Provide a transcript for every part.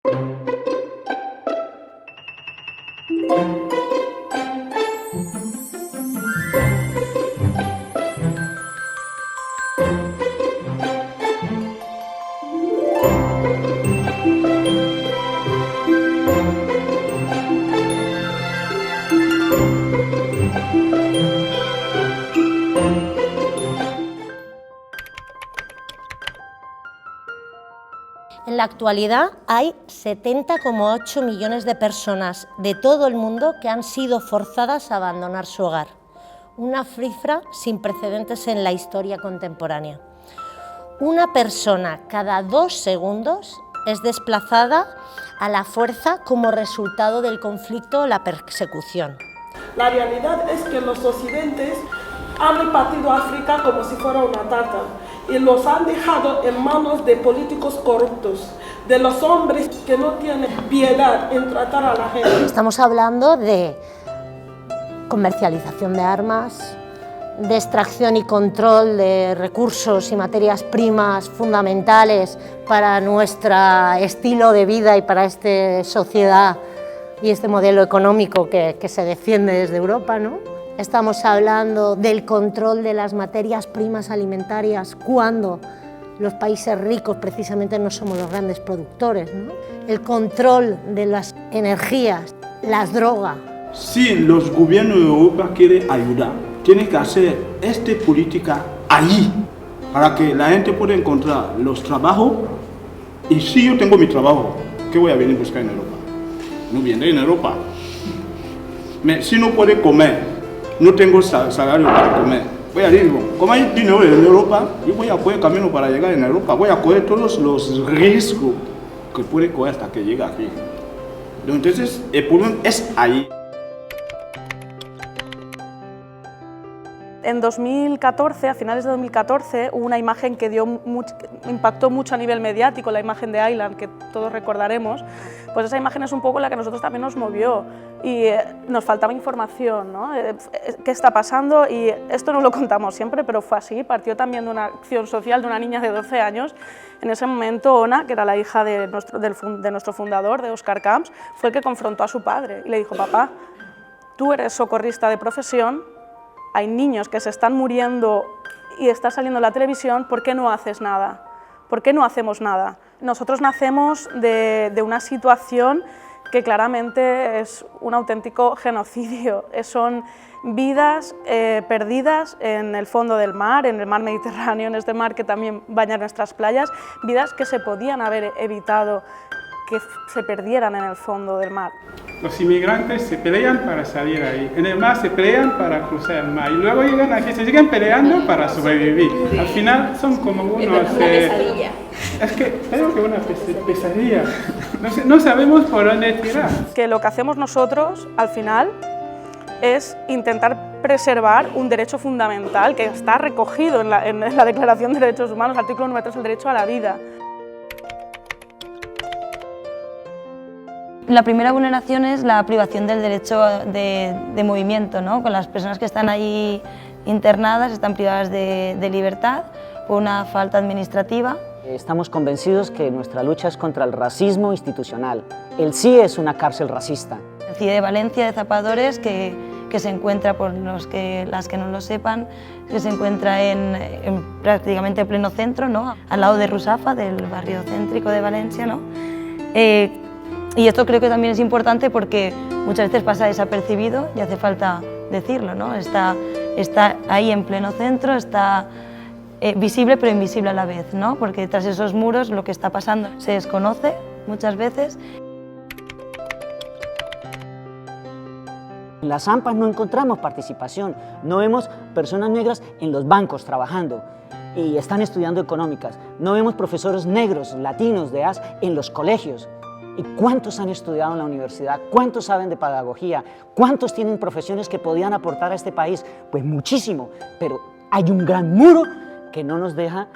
En la actualidad hay 70,8 millones de personas de todo el mundo que han sido forzadas a abandonar su hogar, una cifra sin precedentes en la historia contemporánea. Una persona cada 2 segundos es desplazada a la fuerza como resultado del conflicto o la persecución. La realidad es que los occidentes han repartido África como si fuera una tarta y los han dejado en manos de políticos corruptos, de los hombres que no tienen piedad en tratar a la gente. Estamos hablando de comercialización de armas, de extracción y control de recursos y materias primas fundamentales para nuestro estilo de vida y para esta sociedad y este modelo económico que se defiende desde Europa, ¿no? Estamos hablando del control de las materias primas alimentarias cuando los países ricos precisamente no somos los grandes productores, ¿no? El control de las energías, las drogas. Si los gobiernos de Europa quieren ayudar, tienen que hacer esta política allí, para que la gente pueda encontrar los trabajos. Y si yo tengo mi trabajo, ¿qué voy a venir a buscar en Europa? No viene en Europa. Si no puedo comer, no tengo salario para comer, voy a decir, como hay dinero en Europa, yo voy a coger camino para llegar en Europa, voy a coger todos los riesgos que puede coger hasta que llegue aquí. Entonces, el problema es ahí. En 2014, a finales de 2014, hubo una imagen que impactó mucho a nivel mediático, la imagen de Aylan, que todos recordaremos. Pues esa imagen es un poco la que a nosotros también nos movió y nos faltaba información, ¿no? ¿Qué está pasando? Y esto no lo contamos siempre, pero fue así, partió también de una acción social de una niña de 12 años. En ese momento, Ona, que era la hija de nuestro fundador, de Óscar Camps, fue el que confrontó a su padre y le dijo: papá, tú eres socorrista de profesión, hay niños que se están muriendo y está saliendo en la televisión, ¿por qué no haces nada? ¿Por qué no hacemos nada? Nosotros nacemos de una situación que claramente es un auténtico genocidio. Son vidas perdidas en el fondo del mar, en el mar Mediterráneo, en este mar que también baña nuestras playas, vidas que se podían haber evitado que se perdieran en el fondo del mar. Los inmigrantes se pelean para salir ahí, en el mar se pelean para cruzar el mar y luego llegan aquí, se siguen peleando para sobrevivir. Al final son como unos... Es que creo que una pesadilla. No sabemos por dónde tirar. Que lo que hacemos nosotros, al final, es intentar preservar un derecho fundamental que está recogido en la Declaración de Derechos Humanos, artículo número 3, el derecho a la vida. La primera vulneración es la privación del derecho de movimiento, ¿no? Con las personas que están ahí internadas, están privadas de libertad por una falta administrativa. Estamos convencidos que nuestra lucha es contra el racismo institucional. El CIE es una cárcel racista. El CIE de Valencia de Zapadores, que se encuentra, por las que no lo sepan, que se encuentra prácticamente en pleno centro, ¿no? Al lado de Rusafa, del barrio céntrico de Valencia, ¿no? Y esto creo que también es importante porque muchas veces pasa desapercibido y hace falta decirlo, ¿no? Está ahí en pleno centro, está visible pero invisible a la vez, ¿no? Porque tras esos muros lo que está pasando se desconoce muchas veces. En las AMPAs no encontramos participación, no vemos personas negras en los bancos trabajando y están estudiando económicas, no vemos profesores negros, latinos de AS en los colegios. ¿Y cuántos han estudiado en la universidad? ¿Cuántos saben de pedagogía? ¿Cuántos tienen profesiones que podían aportar a este país? Pues muchísimo, pero hay un gran muro que no nos deja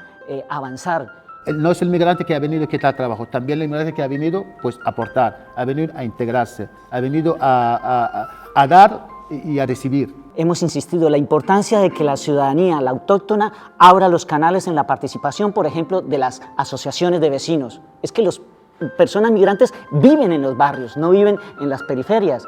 avanzar. No es el migrante que ha venido a quitar trabajo, también el migrante que ha venido pues, a aportar, ha venido a integrarse, ha venido a dar y a recibir. Hemos insistido en la importancia de que la ciudadanía, la autóctona, abra los canales en la participación, por ejemplo, de las asociaciones de vecinos. Es que los personas migrantes viven en los barrios, no viven en las periferias.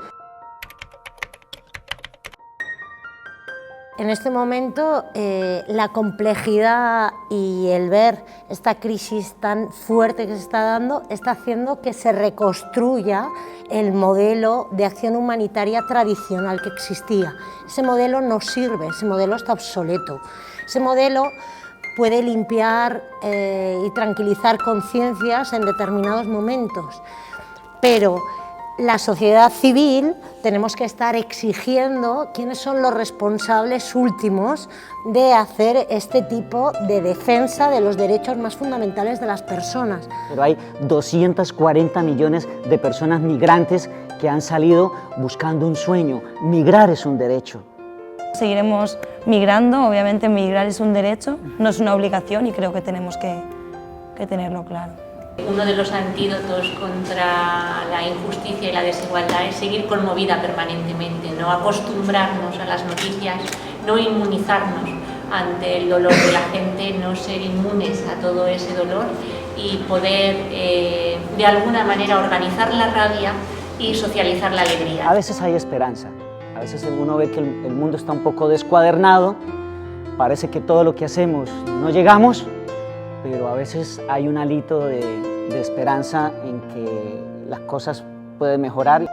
En este momento, la complejidad y el ver esta crisis tan fuerte que se está dando está haciendo que se reconstruya el modelo de acción humanitaria tradicional que existía. Ese modelo no sirve, ese modelo está obsoleto. Ese modelo puede limpiar y tranquilizar conciencias en determinados momentos, pero la sociedad civil tenemos que estar exigiendo quiénes son los responsables últimos de hacer este tipo de defensa de los derechos más fundamentales de las personas. Pero hay 240 millones de personas migrantes que han salido buscando un sueño. Migrar es un derecho. Seguiremos migrando, obviamente migrar es un derecho, no es una obligación y creo que tenemos que tenerlo claro. Uno de los antídotos contra la injusticia y la desigualdad es seguir conmovida permanentemente, no acostumbrarnos a las noticias, no inmunizarnos ante el dolor de la gente, no ser inmunes a todo ese dolor y poder de alguna manera organizar la rabia y socializar la alegría. A veces hay esperanza, a veces uno ve que el mundo está un poco descuadernado, parece que todo lo que hacemos no llegamos, pero a veces hay un hálito de esperanza en que las cosas pueden mejorar.